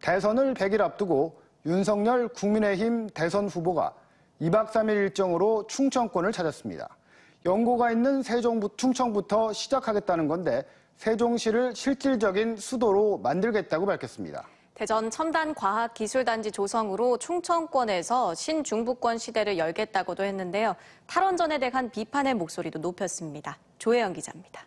대선을 100일 앞두고 윤석열 국민의힘 대선 후보가 2박 3일 일정으로 충청권을 찾았습니다. 연고가 있는 충청부터 시작하겠다는 건데 세종시를 실질적인 수도로 만들겠다고 밝혔습니다. 대전 첨단과학기술단지 조성으로 충청권에서 신중부권 시대를 열겠다고도 했는데요. 탈원전에 대한 비판의 목소리도 높였습니다. 조혜영 기자입니다.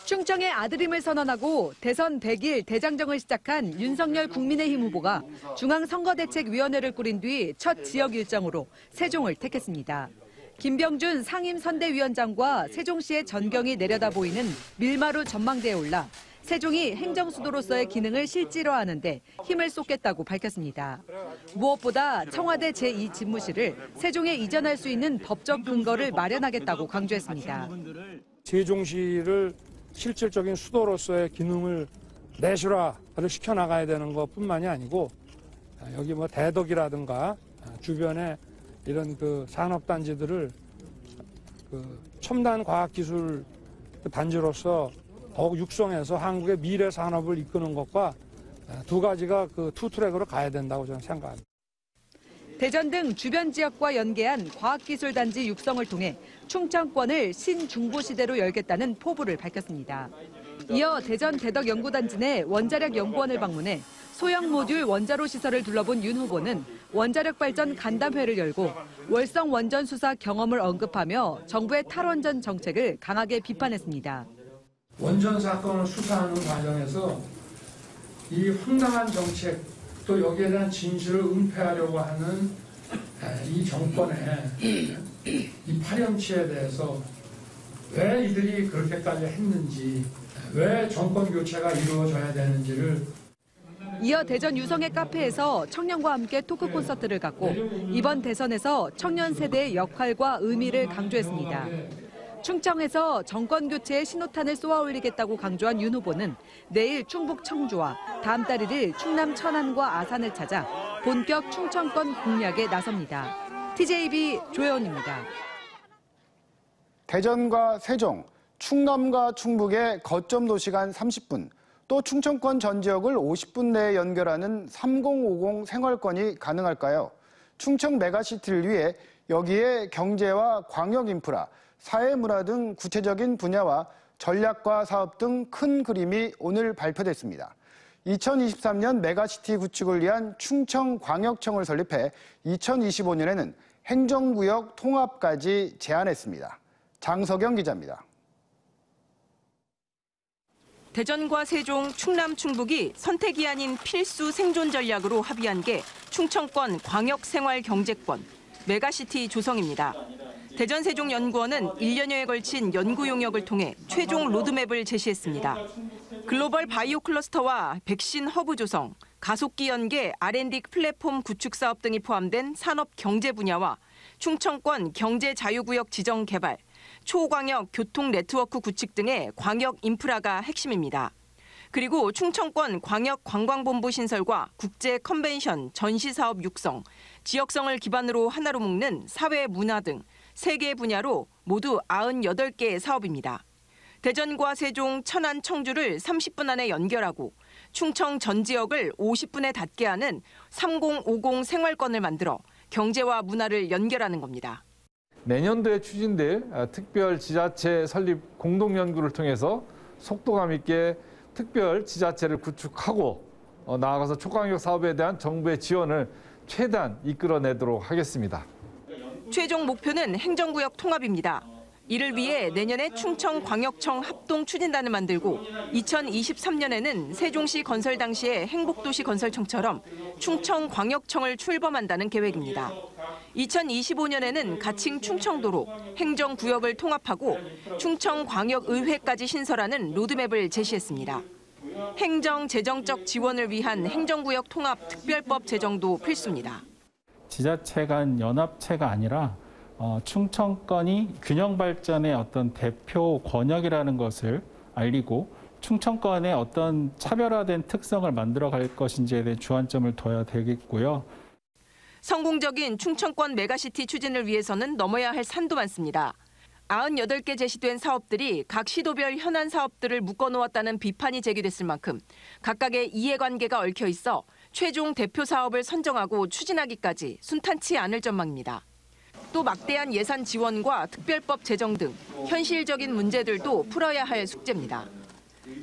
충청의 아들임을 선언하고 대선 100일 대장정을 시작한 윤석열 국민의힘 후보가 중앙선거대책위원회를 꾸린 뒤 첫 지역 일정으로 세종을 택했습니다. 김병준 상임선대위원장과 세종시의 전경이 내려다 보이는 밀마루 전망대에 올라 세종이 행정수도로서의 기능을 실질화하는 데 힘을 쏟겠다고 밝혔습니다. 무엇보다 청와대 제2집무실을 세종에 이전할 수 있는 법적 근거를 마련하겠다고 강조했습니다. 세종시를 실질적인 수도로서의 기능을 내실화를 시켜나가야 되는 것뿐만이 아니고 여기 대덕이라든가 주변에 이런 산업단지들을 첨단 과학기술 단지로서 더욱 육성해서 한국의 미래 산업을 이끄는 것과 두 가지가 투 트랙으로 가야 된다고 저는 생각합니다. 대전 등 주변 지역과 연계한 과학기술단지 육성을 통해 충청권을 신중부시대로 열겠다는 포부를 밝혔습니다. 이어 대전 대덕연구단지 내 원자력연구원을 방문해 소형 모듈 원자로 시설을 둘러본 윤 후보는 원자력 발전 간담회를 열고 월성 원전 수사 경험을 언급하며 정부의 탈원전 정책을 강하게 비판했습니다. 원전 사건을 수사하는 과정에서 이 황당한 정책, 또 여기에 대한 진실을 은폐하려고 하는 이 정권의 이 파렴치에 대해서 왜 이들이 그렇게까지 했는지, 왜 정권 교체가 이루어져야 되는지를. 이어 대전 유성의 카페에서 청년과 함께 토크 콘서트를 갖고 이번 대선에서 청년 세대의 역할과 의미를 강조했습니다. 충청에서 정권 교체의 신호탄을 쏘아올리겠다고 강조한 윤 후보는 내일 충북 청주와 다음 달 1일 충남 천안과 아산을 찾아 본격 충청권 공략에 나섭니다. TJB 조혜원입니다. 대전과 세종, 충남과 충북의 거점 도시간 30분, 또 충청권 전 지역을 50분 내에 연결하는 3050 생활권이 가능할까요? 충청 메가시티를 위해 여기에 경제와 광역 인프라, 사회문화 등 구체적인 분야와 전략과 사업 등 큰 그림이 오늘 발표됐습니다. 2023년 메가시티 구축을 위한 충청광역청을 설립해 2025년에는 행정구역 통합까지 제안했습니다. 장석영 기자입니다. 대전과 세종, 충남, 충북이 선택이 아닌 필수 생존 전략으로 합의한 게 충청권 광역생활경제권, 메가시티 조성입니다. 대전 세종연구원은 1년여에 걸친 연구 용역을 통해 최종 로드맵을 제시했습니다. 글로벌 바이오 클러스터와 백신 허브 조성, 가속기 연계 R&D 플랫폼 구축 사업 등이 포함된 산업 경제 분야와 충청권 경제 자유구역 지정 개발, 초광역 교통 네트워크 구축 등의 광역 인프라가 핵심입니다. 그리고 충청권 광역 관광본부 신설과 국제 컨벤션, 전시 사업 육성, 지역성을 기반으로 하나로 묶는 사회 문화 등 3개 분야로 모두 98개의 사업입니다. 대전과 세종, 천안, 청주를 30분 안에 연결하고 충청 전 지역을 50분에 닿게 하는 3050 생활권을 만들어 경제와 문화를 연결하는 겁니다. 내년도에 추진될 특별 지자체 설립 공동연구를 통해서 속도감 있게 특별 지자체를 구축하고 나아가서 초광역 사업에 대한 정부의 지원을 최대한 이끌어내도록 하겠습니다. 최종 목표는 행정구역 통합입니다. 이를 위해 내년에 충청광역청 합동추진단을 만들고 2023년에는 세종시 건설 당시의 행복도시 건설청처럼 충청광역청을 출범한다는 계획입니다. 2025년에는 가칭 충청도로 행정구역을 통합하고 충청광역의회까지 신설하는 로드맵을 제시했습니다. 행정, 재정적 지원을 위한 행정구역 통합 특별법 제정도 필수입니다. 지자체 간 연합체가 아니라 충청권이 균형 발전의 어떤 대표 권역이라는 것을 알리고 충청권의 어떤 차별화된 특성을 만들어갈 것인지에 대한 주안점을 둬야 되겠고요. 성공적인 충청권 메가시티 추진을 위해서는 넘어야 할 산도 많습니다. 98개 제시된 사업들이 각 시도별 현안 사업들을 묶어놓았다는 비판이 제기됐을 만큼 각각의 이해관계가 얽혀 있어 최종 대표 사업을 선정하고 추진하기까지 순탄치 않을 전망입니다. 또 막대한 예산 지원과 특별법 제정 등 현실적인 문제들도 풀어야 할 숙제입니다.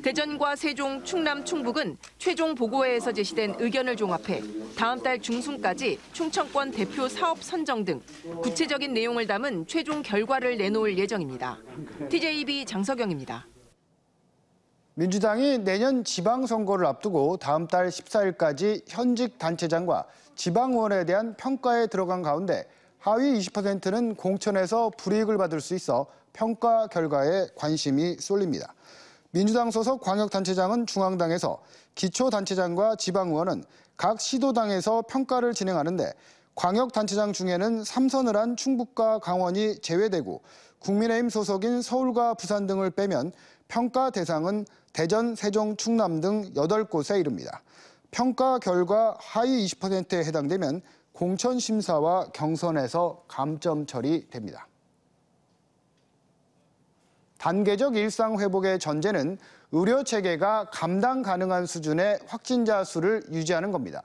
대전과 세종, 충남, 충북은 최종 보고회에서 제시된 의견을 종합해 다음 달 중순까지 충청권 대표 사업 선정 등 구체적인 내용을 담은 최종 결과를 내놓을 예정입니다. TJB 장석영입니다. 민주당이 내년 지방선거를 앞두고 다음 달 14일까지 현직 단체장과 지방의원에 대한 평가에 들어간 가운데 하위 20%는 공천에서 불이익을 받을 수 있어 평가 결과에 관심이 쏠립니다. 민주당 소속 광역단체장은 중앙당에서, 기초단체장과 지방의원은 각 시도당에서 평가를 진행하는데 광역단체장 중에는 3선을 한 충북과 강원이 제외되고 국민의힘 소속인 서울과 부산 등을 빼면 평가 대상은 대전, 세종, 충남 등 8곳에 이릅니다. 평가 결과 하위 20%에 해당되면 공천 심사와 경선에서 감점 처리됩니다. 단계적 일상 회복의 전제는 의료 체계가 감당 가능한 수준의 확진자 수를 유지하는 겁니다.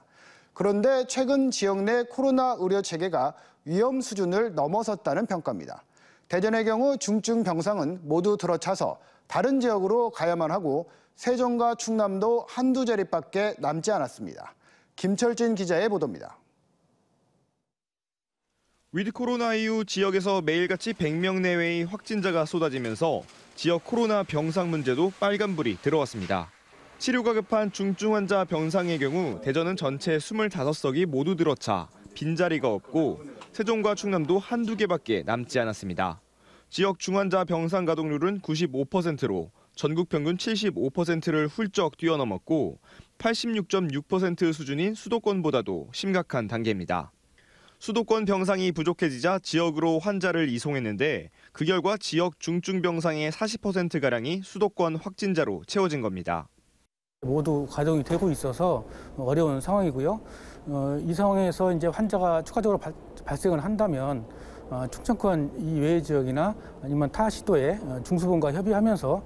그런데 최근 지역 내 코로나 의료 체계가 위험 수준을 넘어섰다는 평가입니다. 대전의 경우 중증 병상은 모두 들어차서 다른 지역으로 가야만 하고 세종과 충남도 한두 자리밖에 남지 않았습니다. 김철진 기자의 보도입니다. 위드 코로나 이후 지역에서 매일같이 100명 내외의 확진자가 쏟아지면서 지역 코로나 병상 문제도 빨간불이 들어왔습니다. 치료가 급한 중증 환자 병상의 경우 대전은 전체 25석이 모두 들어차 빈자리가 없고 세종과 충남도 한두 개밖에 남지 않았습니다. 지역 중환자 병상 가동률은 95%로 전국 평균 75%를 훌쩍 뛰어넘었고 86.6% 수준인 수도권보다도 심각한 단계입니다. 수도권 병상이 부족해지자 지역으로 환자를 이송했는데 그 결과 지역 중증 병상의 40%가량이 수도권 확진자로 채워진 겁니다. 모두 가동이 되고 있어서 어려운 상황이고요. 이 상황에서 이제 환자가 추가적으로 발생을 한다면 충청권 이외의 지역이나 아니면 타 시도의 중수본과 협의하면서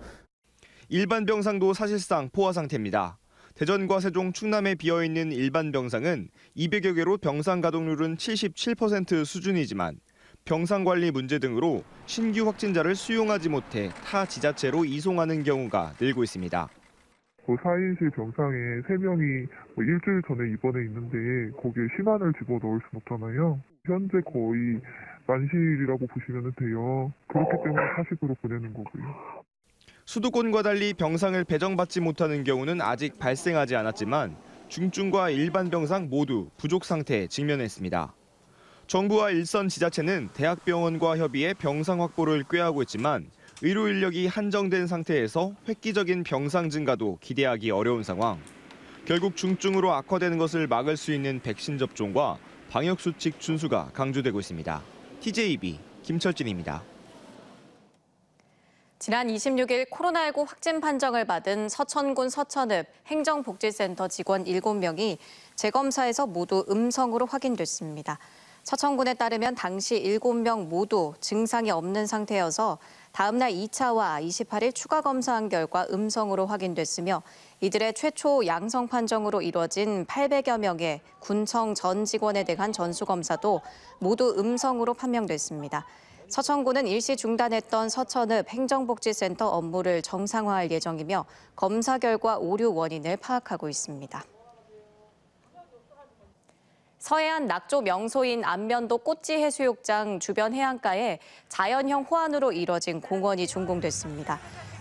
일반 병상도 사실상 포화 상태입니다. 대전과 세종, 충남에 비어있는 일반 병상은 200여 개로 병상 가동률은 77% 수준이지만 병상 관리 문제 등으로 신규 확진자를 수용하지 못해 타 지자체로 이송하는 경우가 늘고 있습니다. 4인실 병상에 3명이 일주일 전에 입원해 있는데 거기에 신환을 집어넣을 수는 없잖아요. 현재 거의 만실이라고 보시면 돼요. 그렇기 때문에 사식으로 보내는 거고요. 수도권과 달리 병상을 배정받지 못하는 경우는 아직 발생하지 않았지만 중증과 일반 병상 모두 부족 상태에 직면했습니다. 정부와 일선 지자체는 대학병원과 협의해 병상 확보를 꾀하고 있지만 의료 인력이 한정된 상태에서 획기적인 병상 증가도 기대하기 어려운 상황. 결국 중증으로 악화되는 것을 막을 수 있는 백신 접종과 방역수칙 준수가 강조되고 있습니다. TJB 김철진입니다. 지난 26일 코로나19 확진 판정을 받은 서천군 서천읍 행정복지센터 직원 7명이 재검사에서 모두 음성으로 확인됐습니다. 서천군에 따르면 당시 7명 모두 증상이 없는 상태여서 다음 날 2차와 28일 추가 검사한 결과 음성으로 확인됐으며 이들의 최초 양성 판정으로 이뤄진 800여 명의 군청 전 직원에 대한 전수검사도 모두 음성으로 판명됐습니다. 서천군은 일시 중단했던 서천읍 행정복지센터 업무를 정상화할 예정이며 검사 결과 오류 원인을 파악하고 있습니다. 서해안 낙조 명소인 안면도 꽃지 해수욕장 주변 해안가에 자연형 호안으로 이뤄진 공원이 준공됐습니다.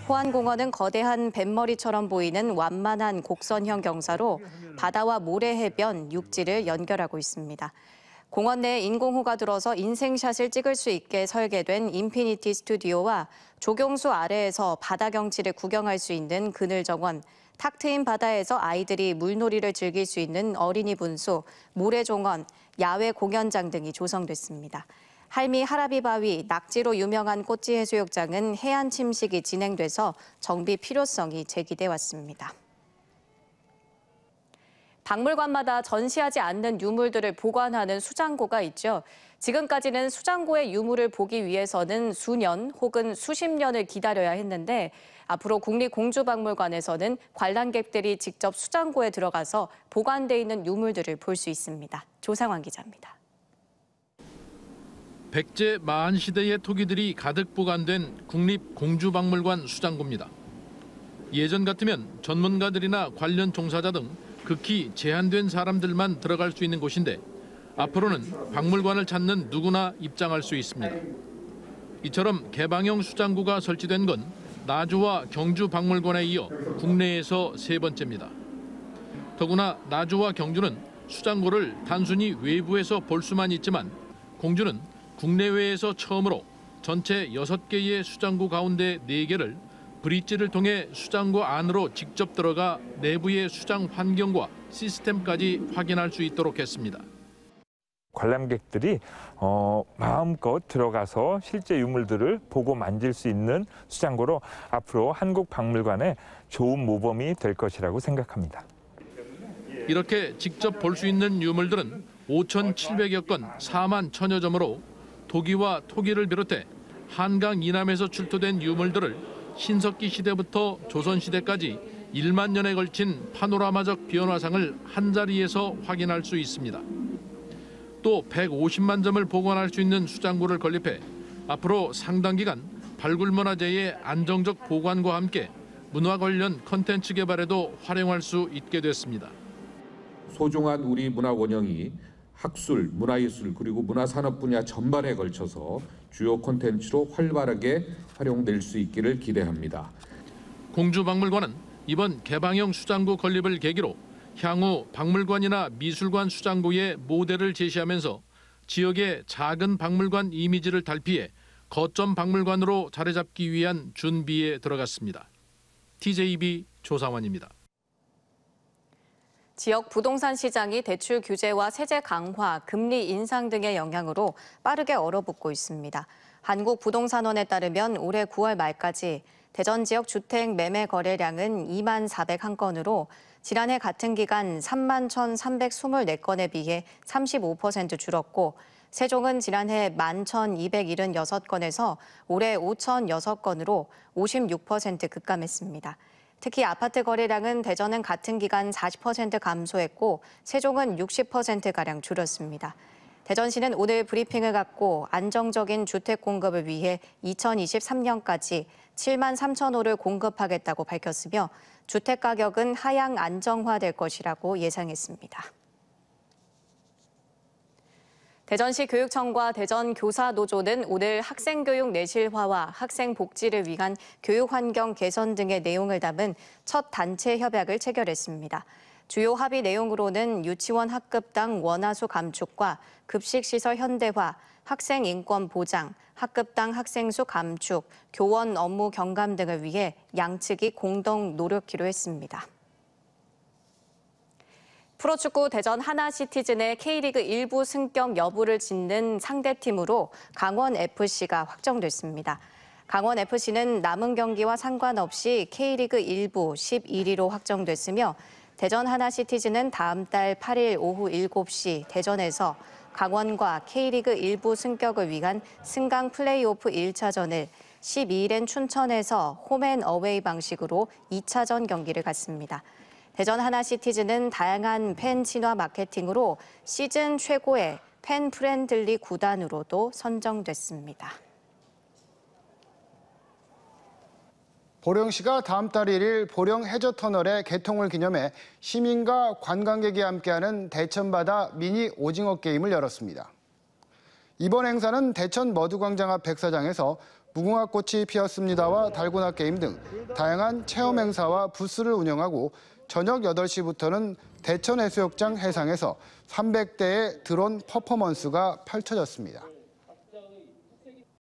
호안공원은 거대한 뱃머리처럼 보이는 완만한 곡선형 경사로 바다와 모래 해변, 육지를 연결하고 있습니다. 공원 내에 인공호가 들어서 인생샷을 찍을 수 있게 설계된 인피니티 스튜디오와 조경수 아래에서 바다 경치를 구경할 수 있는 그늘 정원, 탁 트인 바다에서 아이들이 물놀이를 즐길 수 있는 어린이 분수, 모래종원, 야외 공연장 등이 조성됐습니다. 할미 하라비 바위, 낙지로 유명한 꽃지 해수욕장은 해안 침식이 진행돼서 정비 필요성이 제기돼 왔습니다. 박물관마다 전시하지 않는 유물들을 보관하는 수장고가 있죠. 지금까지는 수장고의 유물을 보기 위해서는 수년 혹은 수십 년을 기다려야 했는데 앞으로 국립공주박물관에서는 관람객들이 직접 수장고에 들어가서 보관돼 있는 유물들을 볼 수 있습니다. 조상환 기자입니다. 백제 마한 시대의 토기들이 가득 보관된 국립공주박물관 수장고입니다. 예전 같으면 전문가들이나 관련 종사자 등 극히 제한된 사람들만 들어갈 수 있는 곳인데 앞으로는 박물관을 찾는 누구나 입장할 수 있습니다. 이처럼 개방형 수장고가 설치된 건 나주와 경주 박물관에 이어 국내에서 세 번째입니다. 더구나 나주와 경주는 수장고를 단순히 외부에서 볼 수만 있지만 공주는 국내외에서 처음으로 전체 6개의 수장고 가운데 4개를 브릿지를 통해 수장고 안으로 직접 들어가 내부의 수장 환경과 시스템까지 확인할 수 있도록 했습니다. 관람객들이 마음껏 들어가서 실제 유물들을 보고 만질 수 있는 수장고로 앞으로 한국 박물관의 좋은 모범이 될 것이라고 생각합니다. 이렇게 직접 볼 수 있는 유물들은 5,700여 건 4만 1,000여 점으로 도기와 토기를 비롯해 한강 이남에서 출토된 유물들을 신석기 시대부터 조선시대까지 1만 년에 걸친 파노라마적 변화상을 한자리에서 확인할 수 있습니다. 또 150만 점을 보관할 수 있는 수장고를 건립해 앞으로 상당 기간 발굴문화재의 안정적 보관과 함께 문화 관련 콘텐츠 개발에도 활용할 수 있게 됐습니다. 소중한 우리 문화 원형이 학술, 문화예술 그리고 문화산업 분야 전반에 걸쳐서 주요 콘텐츠로 활발하게 활용될 수 있기를 기대합니다. 공주박물관은 이번 개방형 수장고 건립을 계기로 향후 박물관이나 미술관 수장고의 모델을 제시하면서 지역의 작은 박물관 이미지를 달피해 거점 박물관으로 자리 잡기 위한 준비에 들어갔습니다. TJB 조상환입니다. 지역 부동산 시장이 대출 규제와 세제 강화, 금리 인상 등의 영향으로 빠르게 얼어붙고 있습니다. 한국부동산원에 따르면 올해 9월 말까지 대전 지역 주택 매매 거래량은 2만 401건으로 지난해 같은 기간 3만 1,324건에 비해 35% 줄었고 세종은 지난해 11,276건에서 올해 5,006건으로 56% 급감했습니다. 특히 아파트 거래량은 대전은 같은 기간 40% 감소했고 세종은 60%가량 줄었습니다. 대전시는 오늘 브리핑을 갖고 안정적인 주택 공급을 위해 2023년까지 7만 3천 호를 공급하겠다고 밝혔으며 주택 가격은 하향 안정화될 것이라고 예상했습니다. 대전시 교육청과 대전교사노조는 오늘 학생교육 내실화와 학생 복지를 위한 교육 환경 개선 등의 내용을 담은 첫 단체 협약을 체결했습니다. 주요 합의 내용으로는 유치원 학급당 원화수 감축과 급식시설 현대화, 학생 인권 보장, 학급당 학생수 감축, 교원 업무 경감 등을 위해 양측이 공동 노력키로 했습니다. 프로축구 대전 하나시티즌의 K리그 1부 승격 여부를 짓는 상대팀으로 강원FC가 확정됐습니다. 강원FC는 남은 경기와 상관없이 K리그 1부 11위로 확정됐으며 대전 하나시티즌은 다음 달 8일 오후 7시 대전에서 강원과 K리그 1부 승격을 위한 승강 플레이오프 1차전을 12일엔 춘천에서 홈앤어웨이 방식으로 2차전 경기를 갖습니다. 대전 하나시티즌은 다양한 팬 친화 마케팅으로 시즌 최고의 팬 프렌들리 구단으로도 선정됐습니다. 보령시가 다음 달 1일 보령 해저터널의 개통을 기념해 시민과 관광객이 함께하는 대천바다 미니 오징어 게임을 열었습니다. 이번 행사는 대천 머드광장 앞 백사장에서 무궁화 꽃이 피었습니다와 달고나 게임 등 다양한 체험 행사와 부스를 운영하고 저녁 8시부터는 대천해수욕장 해상에서 300대의 드론 퍼포먼스가 펼쳐졌습니다.